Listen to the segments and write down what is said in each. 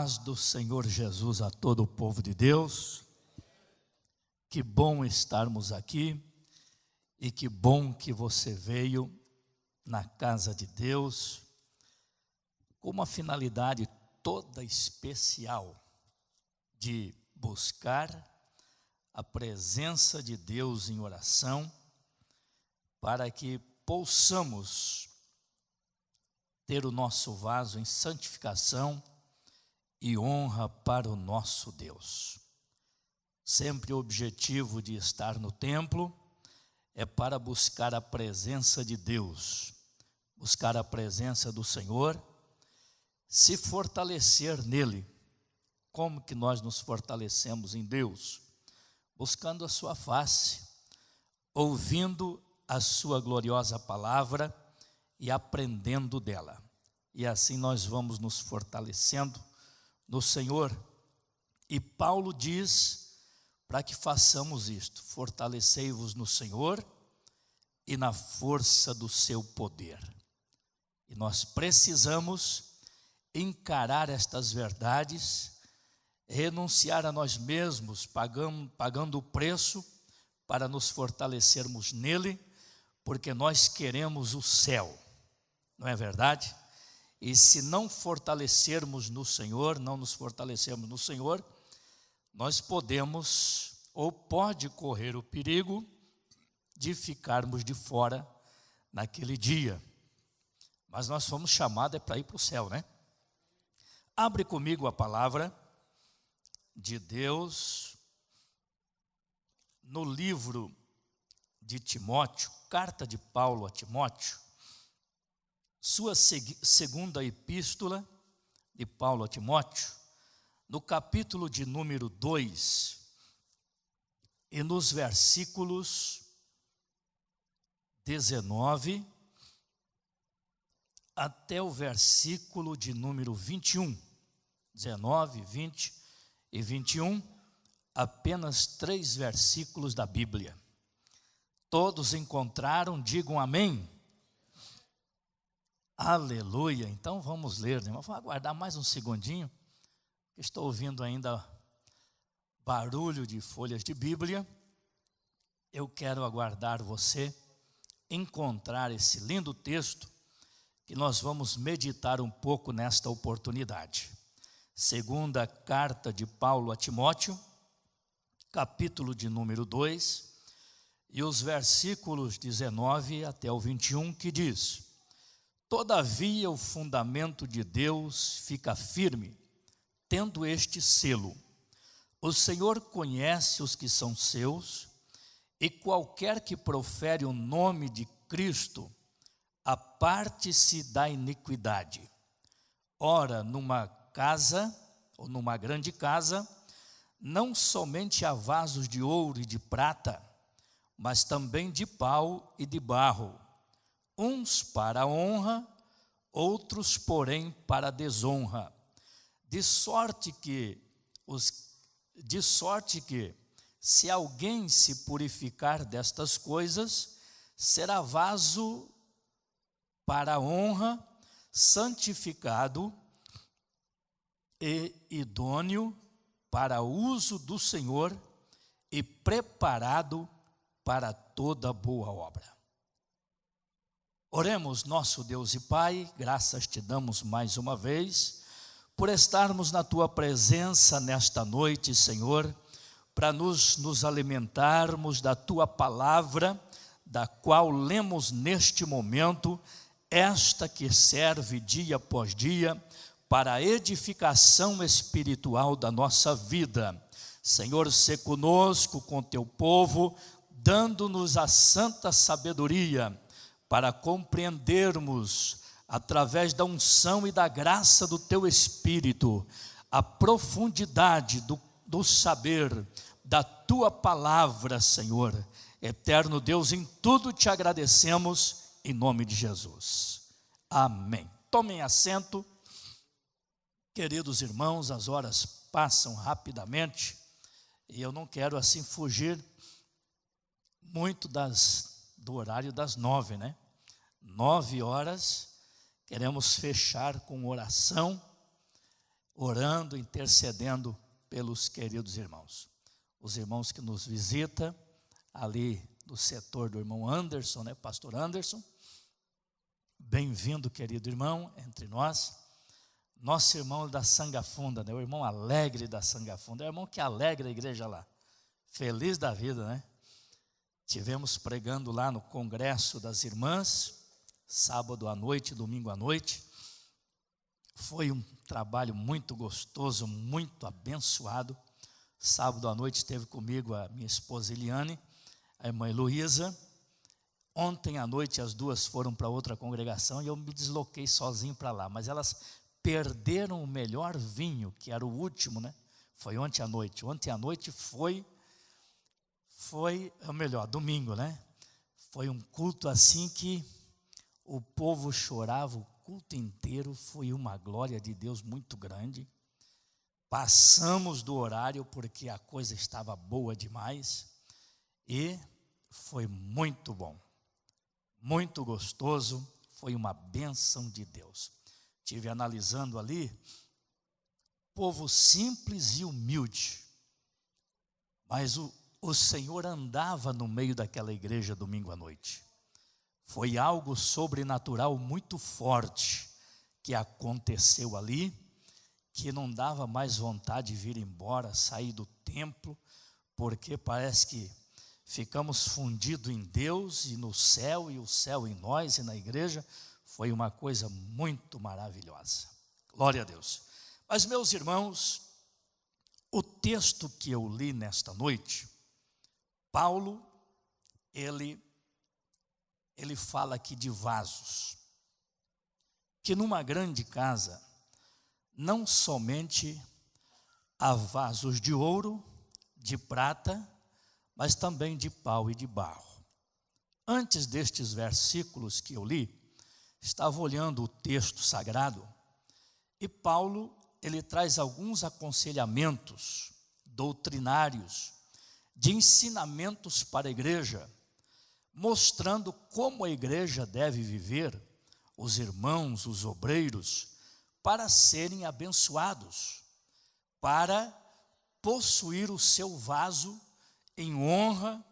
paz do Senhor Jesus a todo o povo de Deus. Que bom estarmos aqui e que bom que você veio na casa de Deus com uma finalidade toda especial de buscar a presença de Deus em oração, para que possamos ter o nosso vaso em santificação e honra para o nosso Deus. Sempre o objetivo de estar no templo é para buscar a presença de Deus, buscar a presença do Senhor, se fortalecer nele. Como que nós nos fortalecemos em Deus? Buscando a sua face, ouvindo a sua gloriosa palavra e aprendendo dela. E assim nós vamos nos fortalecendo no Senhor. E Paulo diz para que façamos isto: fortalecei-vos no Senhor e na força do seu poder. E nós precisamos encarar estas verdades, renunciar a nós mesmos, pagando o preço para nos fortalecermos nele, porque nós queremos o céu, não é verdade? E se não fortalecermos no Senhor, não nos fortalecermos no Senhor, nós podemos ou pode correr o perigo de ficarmos de fora naquele dia. Mas nós fomos chamados para ir para o céu, né? Abre comigo a palavra de Deus no livro de Timóteo, carta de Paulo a Timóteo, sua segunda epístola de Paulo a Timóteo, no capítulo de número 2, e nos versículos 19 até o versículo de número 21, 19, 20 e 21, apenas 3 versículos da Bíblia. Todos encontraram? Digam amém. Aleluia. Então vamos ler, né? Vou aguardar mais um segundinho, estou ouvindo ainda barulho de folhas de Bíblia. Eu quero aguardar você encontrar esse lindo texto que nós vamos meditar um pouco nesta oportunidade. Segunda carta de Paulo a Timóteo, capítulo de número 2, e os versículos 19 até o 21, que diz: todavia o fundamento de Deus fica firme, tendo este selo: o Senhor conhece os que são seus, e qualquer que profere o nome de Cristo, aparte-se da iniquidade. Ora, numa casa, ou numa grande casa, não somente há vasos de ouro e de prata, mas também de pau e de barro, uns para a honra, outros, porém, para a desonra. De sorte que, se alguém se purificar destas coisas, será vaso para a honra, santificado e idôneo para o uso do Senhor e preparado para toda boa obra. Oremos. Nosso Deus e Pai, graças te damos mais uma vez por estarmos na tua presença nesta noite, Senhor, para nos alimentarmos da tua palavra, da qual lemos neste momento, esta que serve dia após dia para a edificação espiritual da nossa vida. Senhor, sê conosco, com teu povo, dando-nos a santa sabedoria para compreendermos, através da unção e da graça do teu Espírito, a profundidade do saber da tua palavra, Senhor. Eterno Deus, em tudo te agradecemos, em nome de Jesus. Amém. Tomem assento. Queridos irmãos, as horas passam rapidamente e eu não quero assim fugir muito do horário das 9, né? 9 horas, queremos fechar com oração orando, intercedendo pelos queridos irmãos. Os irmãos que nos visitam, ali do setor do irmão Anderson, né, pastor Anderson. Bem-vindo, querido irmão, entre nós. Nosso irmão da Sangafunda, né, o irmão alegre da Sangafunda, é o irmão que alegra a igreja lá. Feliz da vida, né? Tivemos pregando lá no congresso das irmãs, sábado à noite, domingo à noite. Foi um trabalho muito gostoso, muito abençoado. Sábado à noite esteve comigo a minha esposa Eliane, a irmã Heloísa. Ontem à noite as duas foram para outra congregação e eu me desloquei sozinho para lá. Mas elas perderam o melhor vinho, que era o último, né? Foi ontem à noite. Ontem à noite foi o melhor, domingo, né? Foi um culto assim que o povo chorava o culto inteiro, foi uma glória de Deus muito grande. Passamos do horário porque a coisa estava boa demais e foi muito bom, muito gostoso, foi uma bênção de Deus. Estive analisando ali, povo simples e humilde, mas o Senhor andava no meio daquela igreja domingo à noite. Foi algo sobrenatural muito forte que aconteceu ali, que não dava mais vontade de vir embora, sair do templo, porque parece que ficamos fundidos em Deus e no céu, e o céu em nós e na igreja. Foi uma coisa muito maravilhosa. Glória a Deus. Mas, meus irmãos, o texto que eu li nesta noite, Paulo, ele fala aqui de vasos, que numa grande casa, não somente há vasos de ouro, de prata, mas também de pau e de barro. Antes destes versículos que eu li, estava olhando o texto sagrado, e Paulo, ele traz alguns aconselhamentos doutrinários, de ensinamentos para a igreja, mostrando como a igreja deve viver, os irmãos, os obreiros, para serem abençoados, para possuir o seu vaso em honra,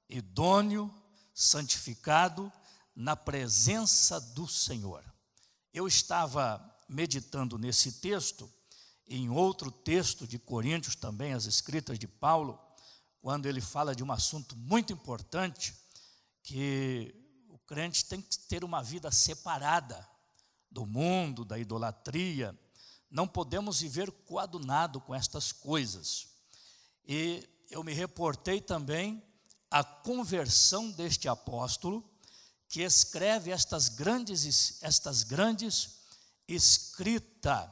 idôneo, santificado, na presença do Senhor. Eu estava meditando nesse texto, em outro texto de Coríntios também, as escritas de Paulo, quando ele fala de um assunto muito importante, que o crente tem que ter uma vida separada do mundo, da idolatria. Não podemos viver coadunado com estas coisas. E eu me reportei também à conversão deste apóstolo, que escreve estas grandes escritas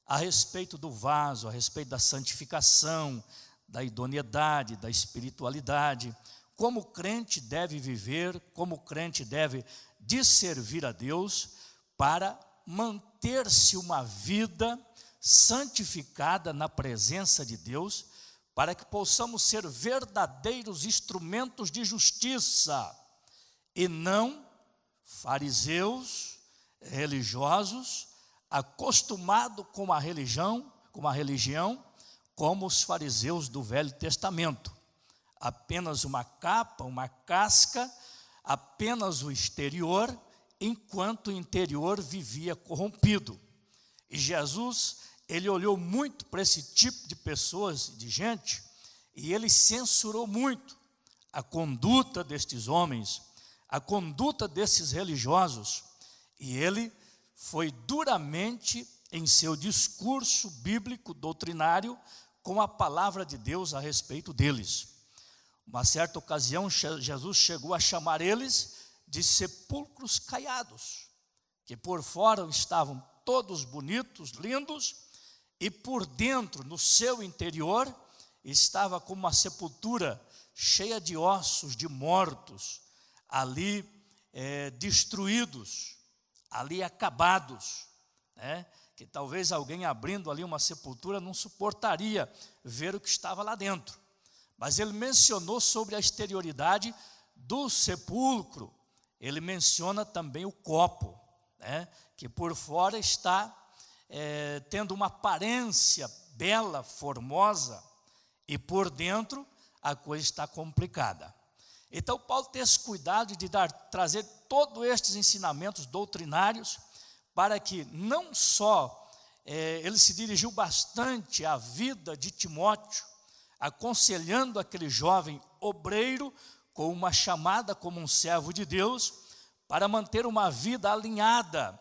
a respeito do vaso, a respeito da santificação, da idoneidade, da espiritualidade, como o crente deve viver, como o crente deve servir a Deus para manter-se uma vida santificada na presença de Deus, para que possamos ser verdadeiros instrumentos de justiça e não fariseus religiosos, acostumados com a religião, como os fariseus do Velho Testamento. Apenas uma capa, uma casca, apenas o exterior, enquanto o interior vivia corrompido. E Jesus, ele olhou muito para esse tipo de pessoas, de gente, e ele censurou muito a conduta destes homens, a conduta desses religiosos, e ele foi duramente em seu discurso bíblico, doutrinário, com a palavra de Deus a respeito deles. Uma certa ocasião, Jesus chegou a chamar eles de sepulcros caiados, que por fora estavam todos bonitos, lindos, e por dentro, no seu interior, estava como uma sepultura cheia de ossos de mortos, ali destruídos, ali acabados, né? Que talvez alguém abrindo ali uma sepultura não suportaria ver o que estava lá dentro. Mas ele mencionou sobre a exterioridade do sepulcro, ele menciona também o copo, né? Que por fora está tendo uma aparência bela, formosa, e por dentro a coisa está complicada. Então Paulo tem esse cuidado de trazer todos estes ensinamentos doutrinários, para que não só ele se dirigiu bastante à vida de Timóteo, aconselhando aquele jovem obreiro com uma chamada como um servo de Deus, para manter uma vida alinhada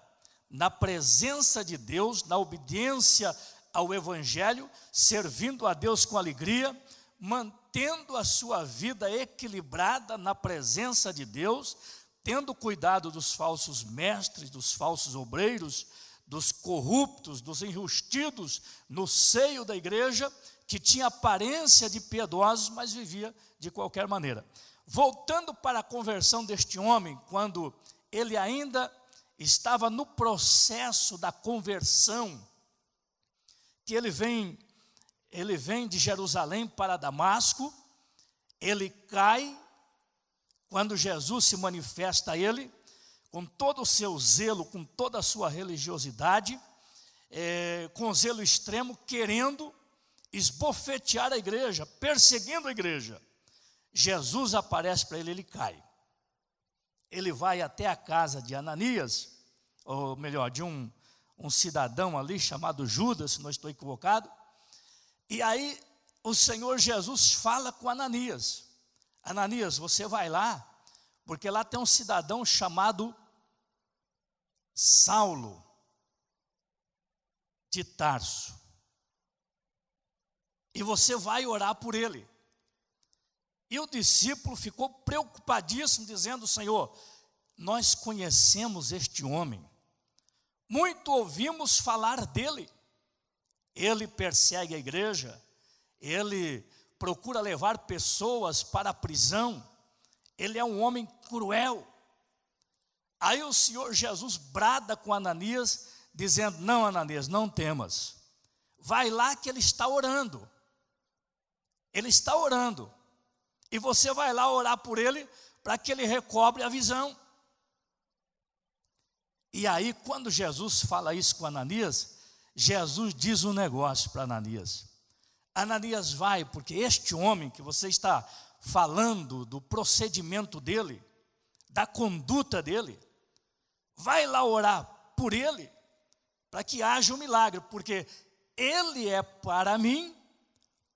na presença de Deus, na obediência ao Evangelho, servindo a Deus com alegria, mantendo a sua vida equilibrada na presença de Deus, tendo cuidado dos falsos mestres, dos falsos obreiros, dos corruptos, dos enrustidos no seio da igreja, que tinha aparência de piedosos, mas vivia de qualquer maneira. Voltando para a conversão deste homem, quando ele ainda estava no processo da conversão, que ele vem de Jerusalém para Damasco, ele cai, quando Jesus se manifesta a ele, com todo o seu zelo, com toda a sua religiosidade, com zelo extremo, querendo esbofetear a igreja, perseguindo a igreja. Jesus aparece para ele, ele cai. Ele vai até a casa de Ananias, ou melhor, de um cidadão ali chamado Judas, se não estou equivocado. E aí o Senhor Jesus fala com Ananias: Ananias, você vai lá, porque lá tem um cidadão chamado Saulo de Tarso, e você vai orar por ele. E o discípulo ficou preocupadíssimo, dizendo: Senhor, nós conhecemos este homem, muito ouvimos falar dele. Ele persegue a igreja, ele procura levar pessoas para a prisão, ele é um homem cruel. Aí o Senhor Jesus brada com Ananias, dizendo: não, Ananias, não temas, vai lá que ele está orando, e você vai lá orar por ele, para que ele recobre a visão. E aí, quando Jesus fala isso com Ananias, Jesus diz um negócio para Ananias: Ananias, vai, porque este homem que você está falando do procedimento dele, da conduta dele, vai lá orar por ele, para que haja um milagre, porque ele é para mim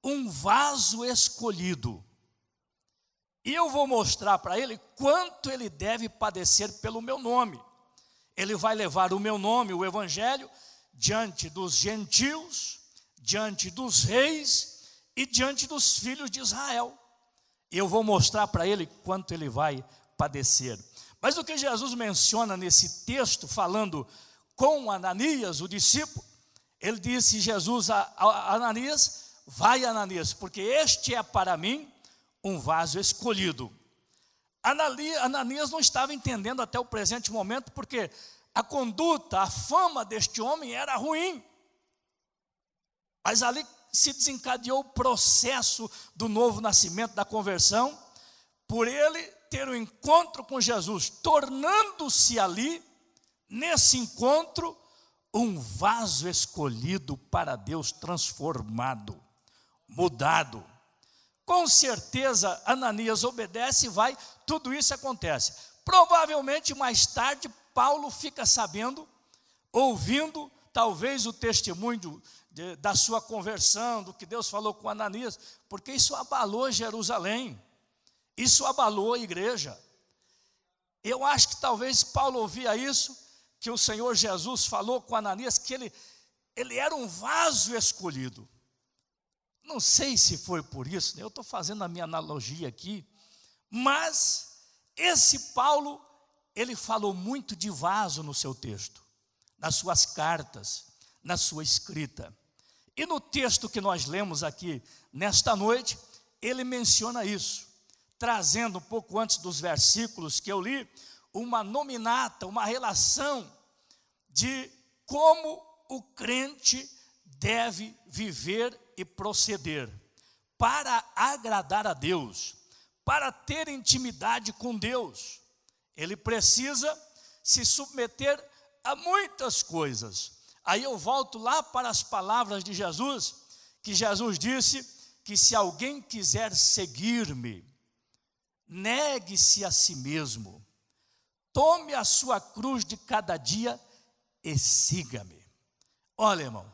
um vaso escolhido, e eu vou mostrar para ele quanto ele deve padecer pelo meu nome. Ele vai levar o meu nome, o Evangelho, diante dos gentios, diante dos reis e diante dos filhos de Israel. Eu vou mostrar para ele quanto ele vai padecer. Mas o que Jesus menciona nesse texto, falando com Ananias, o discípulo, ele disse, Jesus a Ananias: vai, Ananias, porque este é para mim um vaso escolhido. Ananias não estava entendendo até o presente momento, porque a conduta, a fama deste homem era ruim. Mas ali se desencadeou o processo do novo nascimento, da conversão, por ele ter um encontro com Jesus, tornando-se ali, nesse encontro, um vaso escolhido para Deus, transformado, mudado. Com certeza Ananias obedece e vai, tudo isso acontece. Provavelmente mais tarde Paulo fica sabendo, ouvindo talvez o testemunho da sua conversão, do que Deus falou com Ananias, porque isso abalou Jerusalém, isso abalou a igreja. Eu acho que talvez Paulo ouvia isso, que o Senhor Jesus falou com Ananias, que ele era um vaso escolhido. Não sei se foi por isso, eu estou fazendo a minha analogia aqui, mas esse Paulo, ele falou muito de vaso no seu texto, nas suas cartas, na sua escrita. E no texto que nós lemos aqui nesta noite, ele menciona isso, trazendo um pouco antes dos versículos que eu li, uma nominata, uma relação de como o crente deve viver e proceder para agradar a Deus, para ter intimidade com Deus. Ele precisa se submeter a muitas coisas, Aí eu volto lá para as palavras de Jesus, que Jesus disse que se alguém quiser seguir-me, negue-se a si mesmo, tome a sua cruz de cada dia e siga-me. Olha, irmão,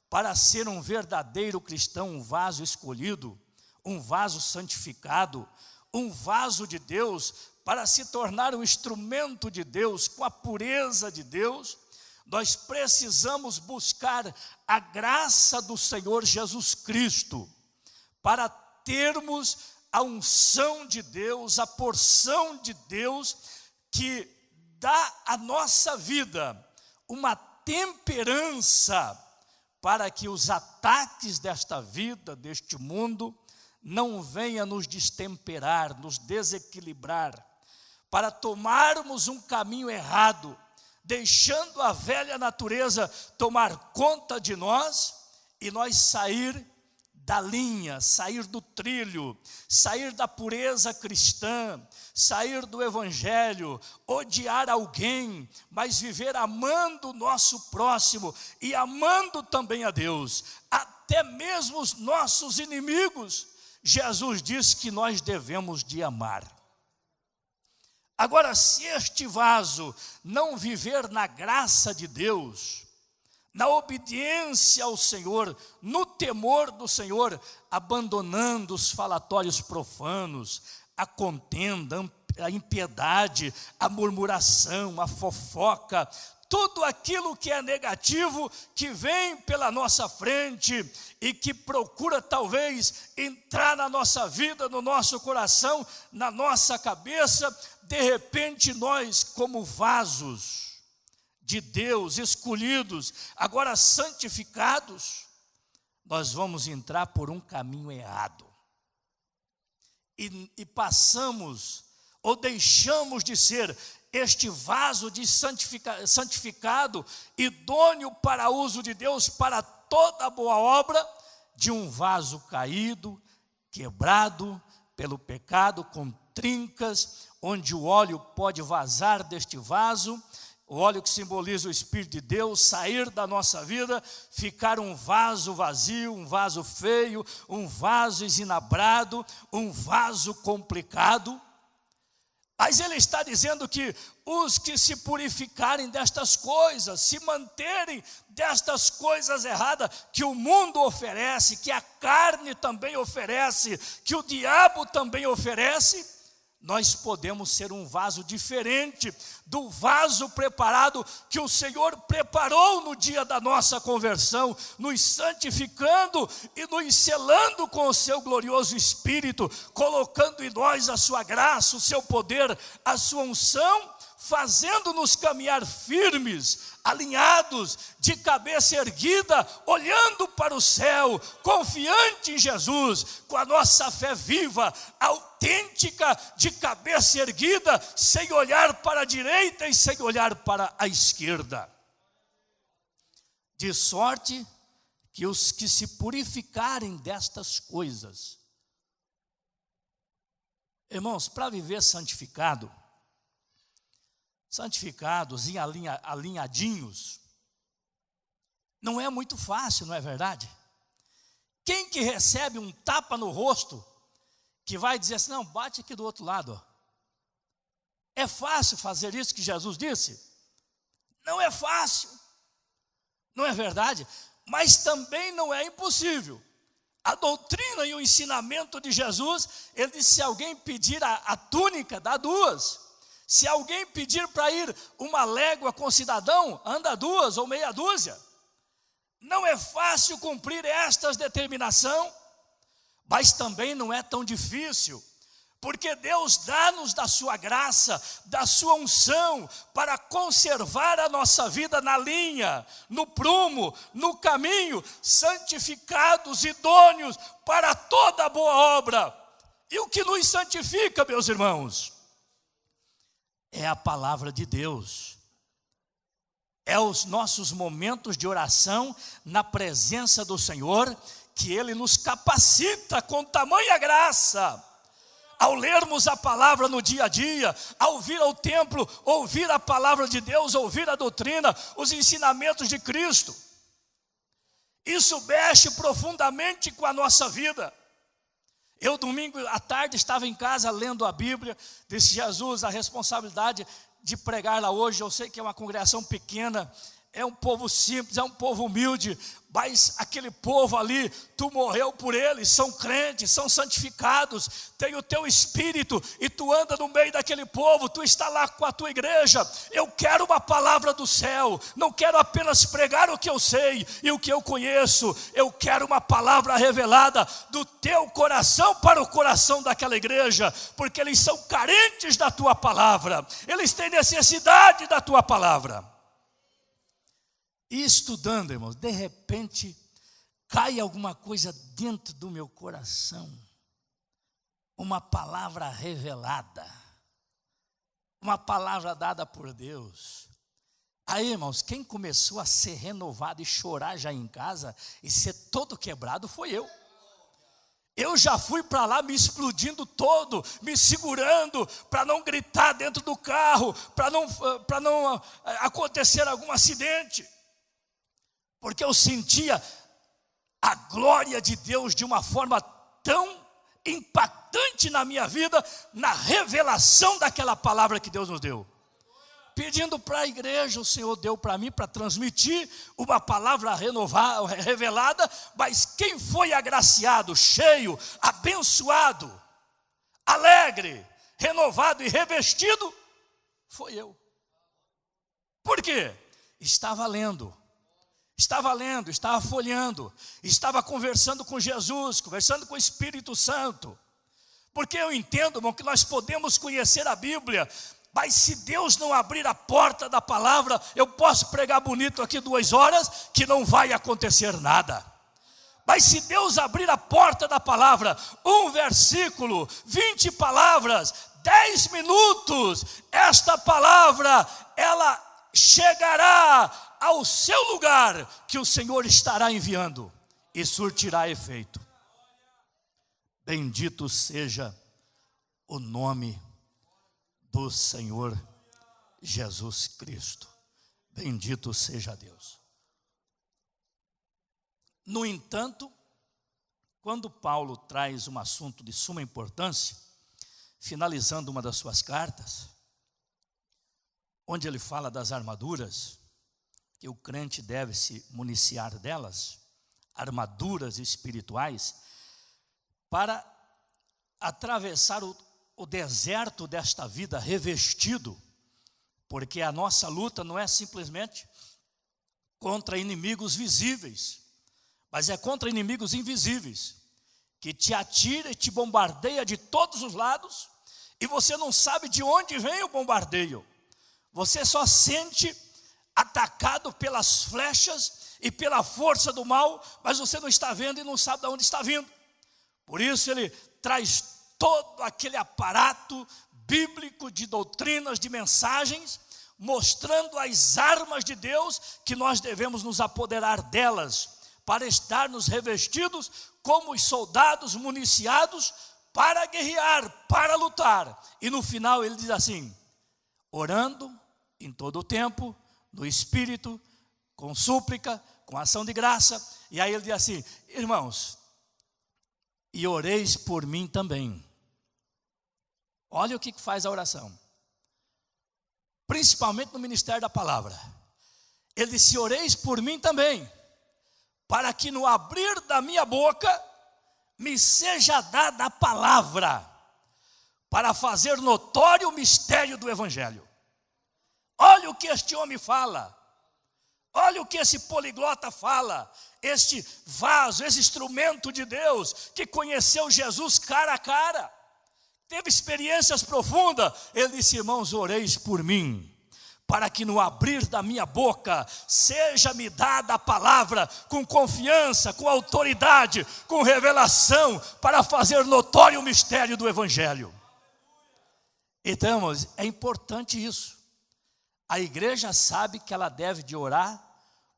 para ser um verdadeiro cristão, um vaso escolhido, um vaso santificado, um vaso de Deus, para se tornar um instrumento de Deus, com a pureza de Deus, nós precisamos buscar a graça do Senhor Jesus Cristo, para termos a unção de Deus, a porção de Deus, que dá à nossa vida uma temperança, para que os ataques desta vida, deste mundo, não venham nos destemperar, nos desequilibrar, para tomarmos um caminho errado, deixando a velha natureza tomar conta de nós, e nós sair da linha, sair do trilho, sair da pureza cristã, sair do evangelho, odiar alguém, mas viver amando o nosso próximo e amando também a Deus, até mesmo os nossos inimigos. Jesus diz que nós devemos de amar. Agora, se este vaso não viver na graça de Deus, na obediência ao Senhor, no temor do Senhor, abandonando os falatórios profanos, a contenda, a impiedade, a murmuração, a fofoca, tudo aquilo que é negativo, que vem pela nossa frente e que procura talvez entrar na nossa vida, no nosso coração, na nossa cabeça, de repente nós, como vasos de Deus, escolhidos, agora santificados, nós vamos entrar por um caminho errado. E passamos, ou deixamos de ser este vaso de santificado, idôneo para uso de Deus, para toda boa obra, de um vaso caído, quebrado pelo pecado, com trincas, onde o óleo pode vazar deste vaso, o óleo que simboliza o Espírito de Deus, sair da nossa vida, ficar um vaso vazio, um vaso feio, um vaso esinabrado, um vaso complicado. Mas ele está dizendo que os que se purificarem destas coisas, se manterem destas coisas erradas que o mundo oferece, que a carne também oferece, que o diabo também oferece, nós podemos ser um vaso diferente do vaso preparado que o Senhor preparou no dia da nossa conversão, nos santificando e nos selando com o seu glorioso Espírito, colocando em nós a sua graça, o seu poder, a sua unção, fazendo-nos caminhar firmes, alinhados, de cabeça erguida, olhando para o céu, confiante em Jesus, com a nossa fé viva, autêntica, de cabeça erguida, sem olhar para a direita e sem olhar para a esquerda. De sorte que os que se purificarem destas coisas, irmãos, para viver santificados e alinhadinhos, não é muito fácil, não é verdade? Quem que recebe um tapa no rosto, que vai dizer assim, não, bate aqui do outro lado, ó. É fácil fazer isso que Jesus disse? Não é fácil, não é verdade? Mas também não é impossível. A doutrina e o ensinamento de Jesus, ele disse, se alguém pedir a túnica, dá duas. Se alguém pedir para ir uma légua com cidadão, anda duas ou meia dúzia. Não é fácil cumprir estas determinações, mas também não é tão difícil, porque Deus dá-nos da sua graça, da sua unção, para conservar a nossa vida na linha, no prumo, no caminho, santificados, idôneos para toda boa obra. E o que nos santifica, meus irmãos? É a palavra de Deus, é os nossos momentos de oração na presença do Senhor, que Ele nos capacita com tamanha graça Ao lermos a palavra no dia a dia, ao vir ao templo, ouvir a palavra de Deus, ouvir a doutrina, os ensinamentos de Cristo. Isso mexe profundamente com a nossa vida. Eu, domingo à tarde, estava em casa lendo a Bíblia, disse: Jesus, a responsabilidade de pregar lá hoje, eu sei que é uma congregação pequena, é um povo simples, é um povo humilde, mas aquele povo ali, tu morreu por eles, são crentes, são santificados, tem o teu espírito, e tu anda no meio daquele povo, tu está lá com a tua igreja. Eu quero uma palavra do céu, não quero apenas pregar o que eu sei e o que eu conheço, eu quero uma palavra revelada do teu coração para o coração daquela igreja, porque eles são carentes da tua palavra, eles têm necessidade da tua palavra. E estudando, irmãos, de repente, cai alguma coisa dentro do meu coração. Uma palavra revelada. Uma palavra dada por Deus. Aí, irmãos, quem começou a ser renovado e chorar já em casa e ser todo quebrado foi eu. Eu já fui para lá me explodindo todo, me segurando para não gritar dentro do carro, para não acontecer algum acidente. Porque eu sentia a glória de Deus de uma forma tão impactante na minha vida, na revelação daquela palavra que Deus nos deu. Pedindo para a igreja, o Senhor deu para mim para transmitir uma palavra revelada, mas quem foi agraciado, cheio, abençoado, alegre, renovado e revestido, foi eu. Por quê? Estava lendo, estava folheando, estava conversando com Jesus, conversando com o Espírito Santo. Porque eu entendo, irmão, que nós podemos conhecer a Bíblia, mas se Deus não abrir a porta da palavra, eu posso pregar bonito aqui 2 horas, que não vai acontecer nada. Mas se Deus abrir a porta da palavra, 1 versículo, 20 palavras, 10 minutos, esta palavra, ela chegará ao seu lugar que o Senhor estará enviando e surtirá efeito. Bendito seja o nome do Senhor Jesus Cristo. Bendito seja Deus. No entanto, quando Paulo traz um assunto de suma importância, finalizando uma das suas cartas, onde ele fala das armaduras, que o crente deve se municiar delas, armaduras espirituais, para atravessar o deserto desta vida revestido, porque a nossa luta não é simplesmente contra inimigos visíveis, mas é contra inimigos invisíveis, que te atira e te bombardeia de todos os lados, e você não sabe de onde vem o bombardeio, você só sente atacado pelas flechas e pela força do mal, mas você não está vendo e não sabe de onde está vindo. Por isso ele traz todo aquele aparato bíblico de doutrinas, de mensagens, mostrando as armas de Deus, que nós devemos nos apoderar delas, para estarmos revestidos como os soldados municiados, para guerrear, para lutar. E no final ele diz assim: orando em todo o tempo, no Espírito, com súplica, com ação de graça. E aí ele diz assim: irmãos, e oreis por mim também. Olha o que faz a oração, principalmente no ministério da palavra. Ele disse: oreis por mim também, para que no abrir da minha boca me seja dada a palavra, para fazer notório o mistério do Evangelho. Olha o que este homem fala, olha o que esse poliglota fala, este vaso, esse instrumento de Deus, que conheceu Jesus cara a cara, teve experiências profundas. Ele disse: irmãos, oreis por mim, para que no abrir da minha boca seja-me dada a palavra com confiança, com autoridade, com revelação, para fazer notório o mistério do Evangelho. Então, irmãos, é importante isso. A igreja sabe que ela deve de orar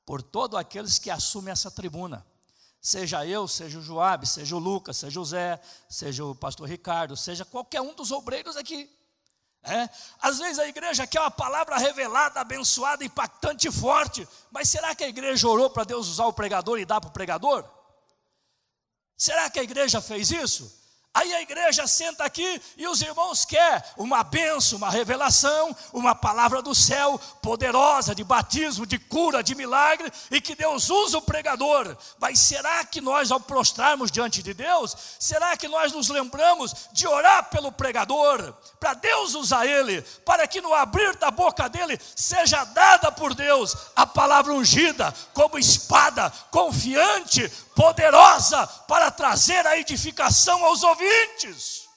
por todos aqueles que assumem essa tribuna, Seja eu, seja o Joabe, seja o Lucas, seja o Zé, seja o pastor Ricardo, seja qualquer um dos obreiros aqui. Às vezes a igreja quer uma palavra revelada, abençoada, impactante e forte, mas será que a igreja orou para Deus usar o pregador e dar para o pregador? Será que a igreja fez isso? Aí a igreja senta aqui e os irmãos querem uma bênção, uma revelação, uma palavra do céu poderosa, de batismo, de cura, de milagre, e que Deus usa o pregador. Mas será que nós, ao prostrarmos diante de Deus, será que nós nos lembramos de orar pelo pregador, para Deus usar ele, para que no abrir da boca dele seja dada por Deus a palavra ungida, como espada, confiante, poderosa, para trazer a edificação aos ouvintes,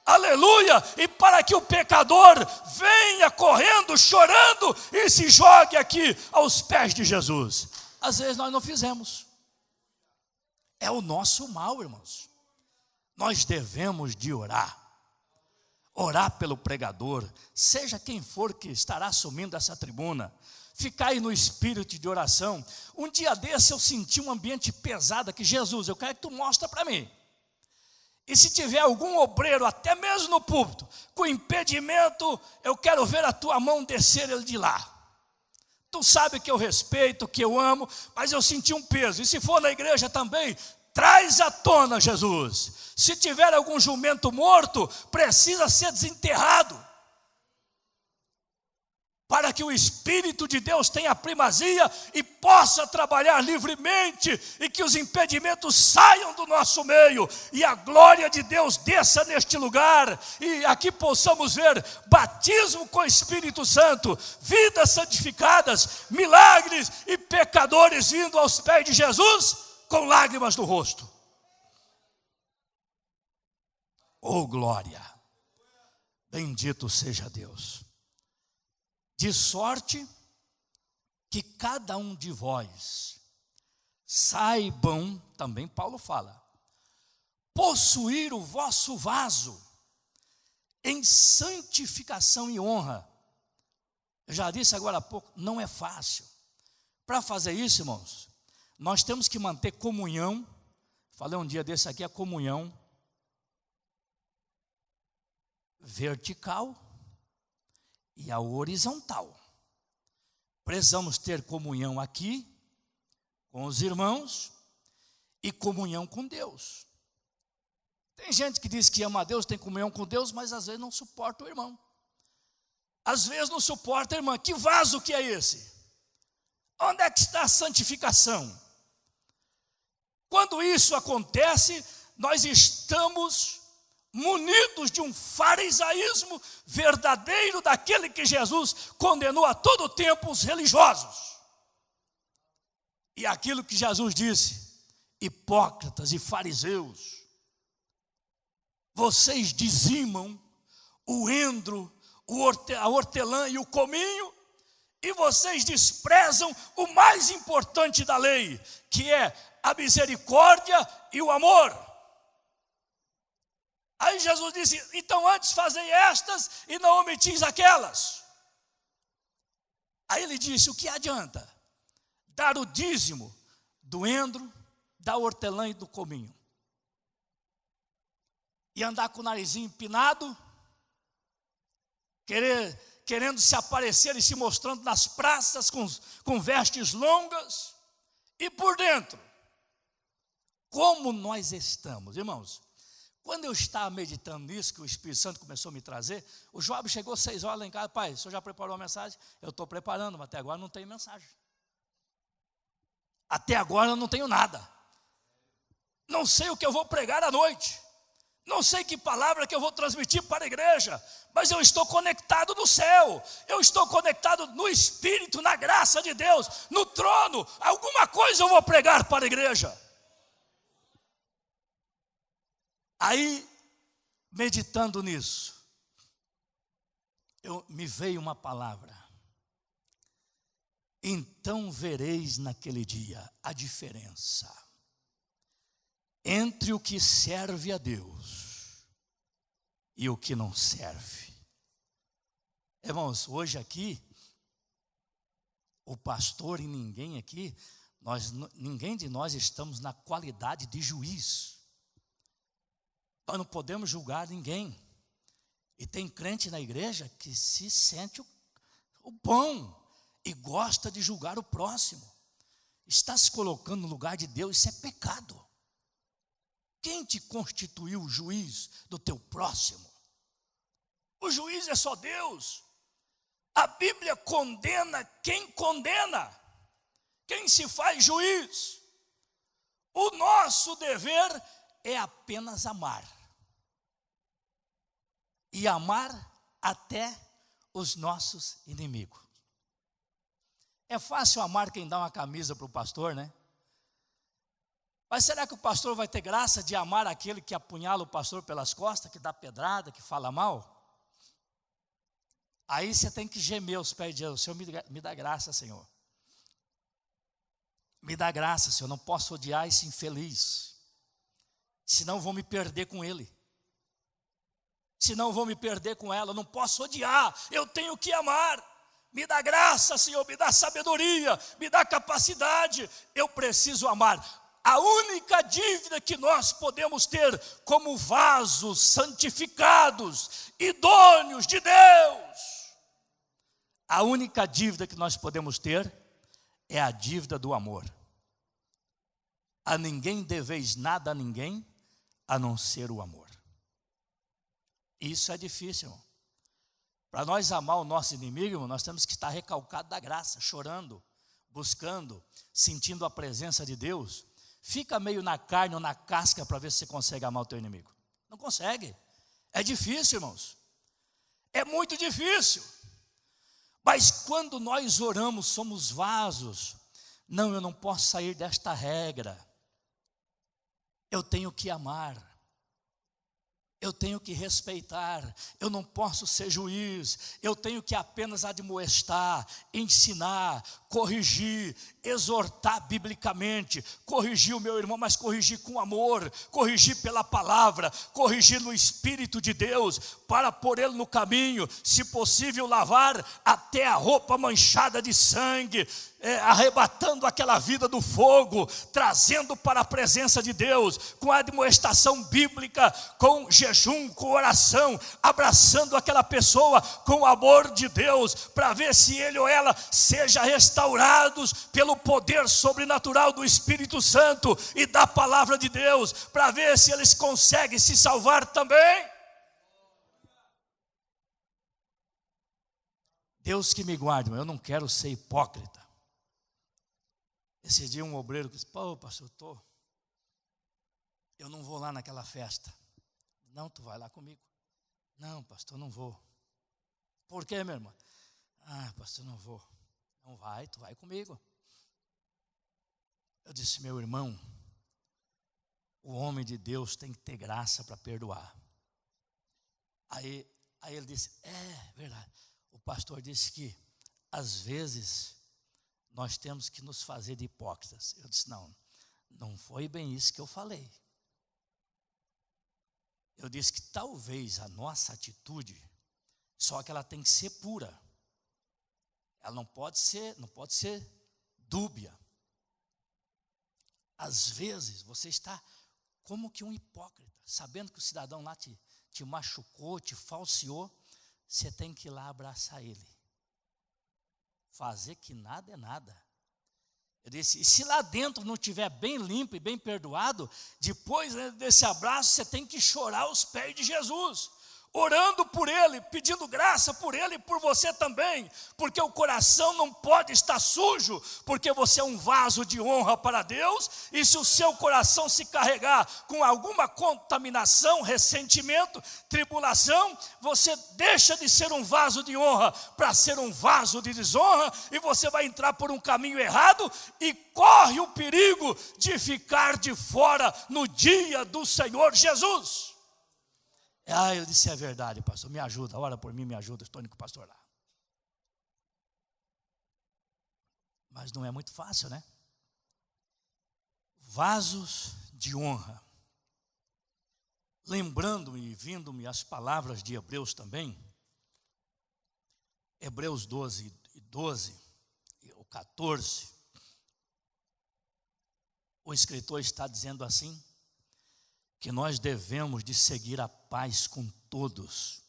aleluia, e para que o pecador venha correndo, chorando, e se jogue aqui aos pés de Jesus. Às vezes nós não fizemos, é o nosso mal, irmãos. Nós devemos de orar pelo pregador, seja quem for que estará assumindo essa tribuna. Ficar aí no espírito de oração. Um dia desse eu senti um ambiente pesado aqui. Jesus, eu quero que tu mostre para mim. E se tiver algum obreiro, até mesmo no púlpito, com impedimento, eu quero ver a tua mão descer ele de lá. Tu sabe que eu respeito, que eu amo, mas eu senti um peso. E se for na igreja também, traz à tona, Jesus. Se tiver algum jumento morto, precisa ser desenterrado, para que o Espírito de Deus tenha primazia e possa trabalhar livremente, e que os impedimentos saiam do nosso meio, e a glória de Deus desça neste lugar, e aqui possamos ver batismo com o Espírito Santo, vidas santificadas, milagres, e pecadores vindo aos pés de Jesus com lágrimas no rosto. Oh glória, bendito seja Deus. De sorte que cada um de vós saibam, também Paulo fala, possuir o vosso vaso em santificação e honra. Eu já disse agora há pouco, não é fácil. Para fazer isso, irmãos, nós temos que manter comunhão. Falei um dia desse aqui, a comunhão vertical e a horizontal. Precisamos ter comunhão aqui com os irmãos e comunhão com Deus. Tem gente que diz que ama a Deus, tem comunhão com Deus, mas às vezes não suporta o irmão. Às vezes não suporta a irmã. Que vaso que é esse? Onde é que está a santificação? Quando isso acontece, nós estamos munidos de um farisaísmo verdadeiro, daquele que Jesus condenou a todo tempo os religiosos. E aquilo que Jesus disse: hipócritas e fariseus, vocês dizimam o endro, a hortelã e o cominho, e vocês desprezam o mais importante da lei, que é a misericórdia e o amor. Aí Jesus disse: então antes fazei estas e não omitis aquelas. Aí ele disse: o que adianta dar o dízimo do endro, da hortelã e do cominho, e andar com o narizinho empinado, querendo se aparecer e se mostrando nas praças com vestes longas, e por dentro, como nós estamos, irmãos? Quando eu estava meditando nisso, que o Espírito Santo começou a me trazer, o Joab chegou às 6 horas lá em casa: pai, o senhor já preparou a mensagem? Eu estou preparando, mas até agora não tenho mensagem. Até agora eu não tenho nada. Não sei o que eu vou pregar à noite. Não sei que palavra que eu vou transmitir para a igreja. Mas eu estou conectado no céu. Eu estou conectado no Espírito, na graça de Deus, no trono. Alguma coisa eu vou pregar para a igreja. Aí, meditando nisso, me veio uma palavra: então vereis naquele dia a diferença entre o que serve a Deus e o que não serve. Irmãos, hoje aqui, o pastor e ninguém aqui, Ninguém de nós estamos na qualidade de juiz. Nós não podemos julgar ninguém. E tem crente na igreja que se sente o bom e gosta de julgar o próximo. Está se colocando no lugar de Deus, isso é pecado. Quem te constituiu o juiz do teu próximo? O juiz é só Deus. A Bíblia condena quem condena, quem se faz juiz. O nosso dever é apenas amar. E amar até os nossos inimigos. É fácil amar quem dá uma camisa para o pastor, né? Mas será que o pastor vai ter graça de amar aquele que apunhala o pastor pelas costas, que dá pedrada, que fala mal? Aí você tem que gemer aos pés de Deus. Senhor, me dá graça, Senhor. Me dá graça, Senhor. Não posso odiar esse infeliz. Senão vou me perder com ele. Senão vou me perder com ela. Não posso odiar. Eu tenho que amar. Me dá graça, Senhor. Me dá sabedoria. Me dá capacidade. Eu preciso amar. A única dívida que nós podemos ter como vasos santificados, idôneos de Deus, a única dívida que nós podemos ter é a dívida do amor. A ninguém deveis nada a ninguém, a não ser o amor. Isso é difícil, irmão. Para nós amar o nosso inimigo, irmão, nós temos que estar recalcado da graça, chorando, buscando, sentindo a presença de Deus. Fica meio na carne ou na casca para ver se você consegue amar o teu inimigo. Não consegue. É difícil, irmãos. É muito difícil. Mas quando nós oramos, somos vasos. Não, eu não posso sair desta regra. Eu tenho que amar. Eu tenho que respeitar, eu não posso ser juiz, eu tenho que apenas admoestar, ensinar, corrigir, exortar biblicamente, corrigir o meu irmão, mas corrigir com amor, corrigir pela palavra, corrigir no Espírito de Deus, para pôr ele no caminho, se possível lavar até a roupa manchada de sangue, arrebatando aquela vida do fogo, trazendo para a presença de Deus, com a admoestação bíblica, com jejum, com oração, abraçando aquela pessoa com o amor de Deus, para ver se ele ou ela seja restaurados pelo poder sobrenatural do Espírito Santo e da palavra de Deus, para ver se eles conseguem se salvar também. Deus que me guarde, mas eu não quero ser hipócrita. Esse dia um obreiro disse: pô, pastor, eu não vou lá naquela festa. Não, tu vai lá comigo. Não, pastor, não vou. Por quê, meu irmão? Ah, pastor, não vou. Não vai, tu vai comigo. Eu disse: meu irmão, o homem de Deus tem que ter graça para perdoar. Aí ele disse: é verdade. O pastor disse que às vezes nós temos que nos fazer de hipócritas. Eu disse: não foi bem isso que eu falei. Eu disse que talvez a nossa atitude, só que ela tem que ser pura. Ela não pode ser dúbia. Às vezes você está como que um hipócrita, sabendo que o cidadão lá te machucou, te falseou, você tem que ir lá abraçar ele. Fazer que nada é nada. Eu disse: e se lá dentro não estiver bem limpo e bem perdoado, depois desse abraço você tem que chorar aos pés de Jesus, orando por ele, pedindo graça por ele e por você também, porque o coração não pode estar sujo, porque você é um vaso de honra para Deus, e se o seu coração se carregar com alguma contaminação, ressentimento, tribulação, você deixa de ser um vaso de honra para ser um vaso de desonra, e você vai entrar por um caminho errado e corre o perigo de ficar de fora no dia do Senhor Jesus. Ele disse: é verdade, pastor, me ajuda, ora por mim, me ajuda, estou indo com o pastor lá. Mas não é muito fácil, né? Vasos de honra. Lembrando-me e vindo-me as palavras de Hebreus também, Hebreus 12, ou 14, o escritor está dizendo assim, que nós devemos de seguir a paz com todos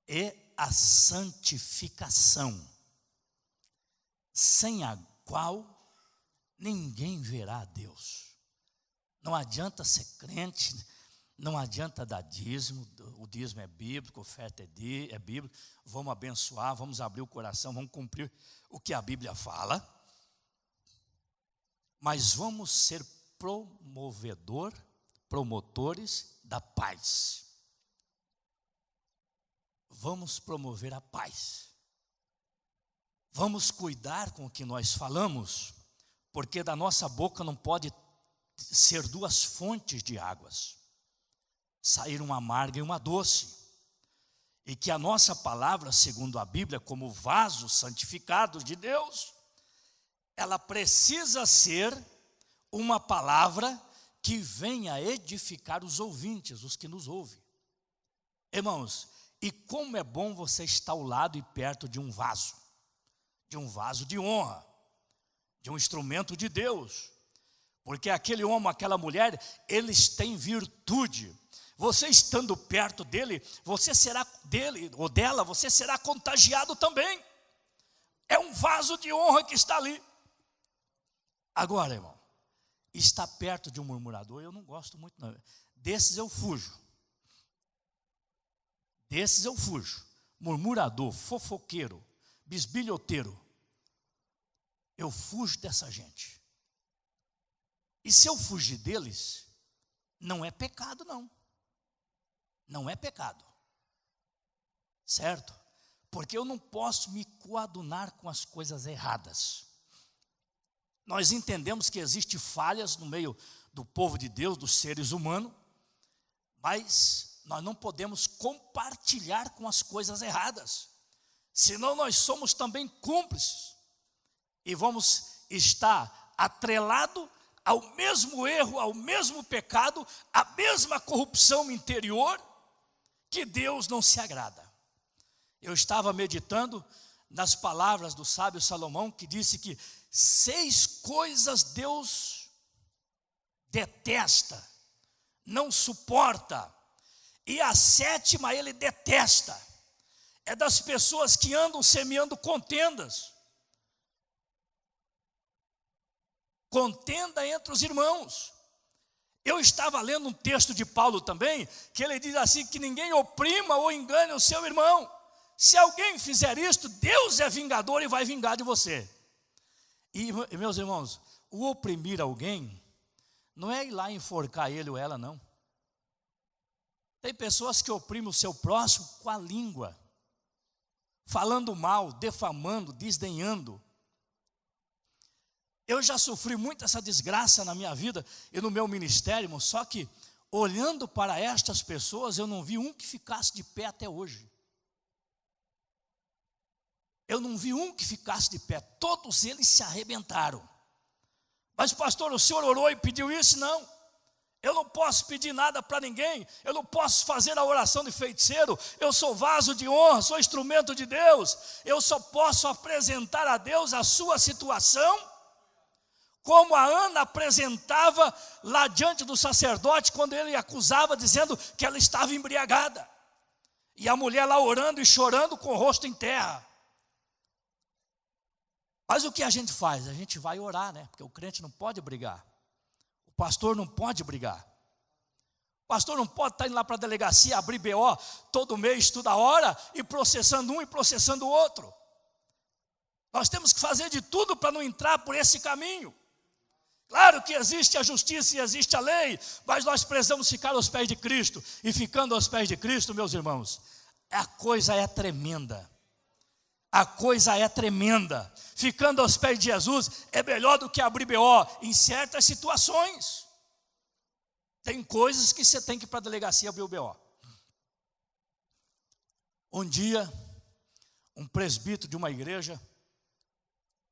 e a santificação, sem a qual ninguém verá a Deus. Não adianta ser crente, não adianta dar dízimo, o dízimo é bíblico, a oferta é bíblica, vamos abençoar, vamos abrir o coração, vamos cumprir o que a Bíblia fala, mas vamos ser promotores da paz. Vamos promover a paz. Vamos cuidar com o que nós falamos, porque da nossa boca não pode ser duas fontes de águas, sair uma amarga e uma doce. E que a nossa palavra, segundo a Bíblia, como vasos santificados de Deus, ela precisa ser uma palavra que venha edificar os ouvintes, os que nos ouvem. Irmãos, e como é bom você estar ao lado e perto de um vaso de honra, de um instrumento de Deus, porque aquele homem, aquela mulher, eles têm virtude. Você estando perto dele, você será dele ou dela, você será contagiado também. É um vaso de honra que está ali. Agora, irmão, estar perto de um murmurador, eu não gosto muito não. Desses eu fujo. Murmurador, fofoqueiro, bisbilhoteiro. Eu fujo dessa gente. E se eu fugir deles, não é pecado não. Não é pecado. Certo? Porque eu não posso me coadunar com as coisas erradas. Nós entendemos que existem falhas no meio do povo de Deus, dos seres humanos, mas nós não podemos compartilhar com as coisas erradas, senão nós somos também cúmplices, e vamos estar atrelados ao mesmo erro, ao mesmo pecado, à mesma corrupção interior, que Deus não se agrada. Eu estava meditando nas palavras do sábio Salomão, que disse que 6 coisas Deus detesta, não suporta, e a 7ª ele detesta. É das pessoas que andam semeando contendas. Contenda entre os irmãos. Eu estava lendo um texto de Paulo também, que ele diz assim, que ninguém oprima ou engane o seu irmão. Se alguém fizer isto, Deus é vingador e vai vingar de você. E meus irmãos, o oprimir alguém, não é ir lá enforcar ele ou ela não. Tem pessoas que oprimem o seu próximo com a língua, falando mal, defamando, desdenhando. Eu já sofri muito essa desgraça na minha vida e no meu ministério, irmão, só que olhando para estas pessoas, eu não vi um que ficasse de pé até hoje. Eu não vi um que ficasse de pé, todos eles se arrebentaram. Mas pastor, o senhor orou e pediu isso? Não, eu não posso pedir nada para ninguém, eu não posso fazer a oração de feiticeiro, eu sou vaso de honra, sou instrumento de Deus, eu só posso apresentar a Deus a sua situação, como a Ana apresentava lá diante do sacerdote, quando ele acusava, dizendo que ela estava embriagada, e a mulher lá orando e chorando com o rosto em terra. Mas o que a gente faz? A gente vai orar, né? Porque o crente não pode brigar. O pastor não pode brigar. O pastor não pode estar indo lá para a delegacia, abrir BO todo mês, toda hora, e processando um e processando o outro. Nós temos que fazer de tudo para não entrar por esse caminho. Claro que existe a justiça e existe a lei, mas nós precisamos ficar aos pés de Cristo. E ficando aos pés de Cristo, meus irmãos, a coisa é tremenda. A coisa é tremenda. Ficando aos pés de Jesus é melhor do que abrir BO em certas situações. Tem coisas que você tem que ir para a delegacia abrir o BO. Um dia, um presbítero de uma igreja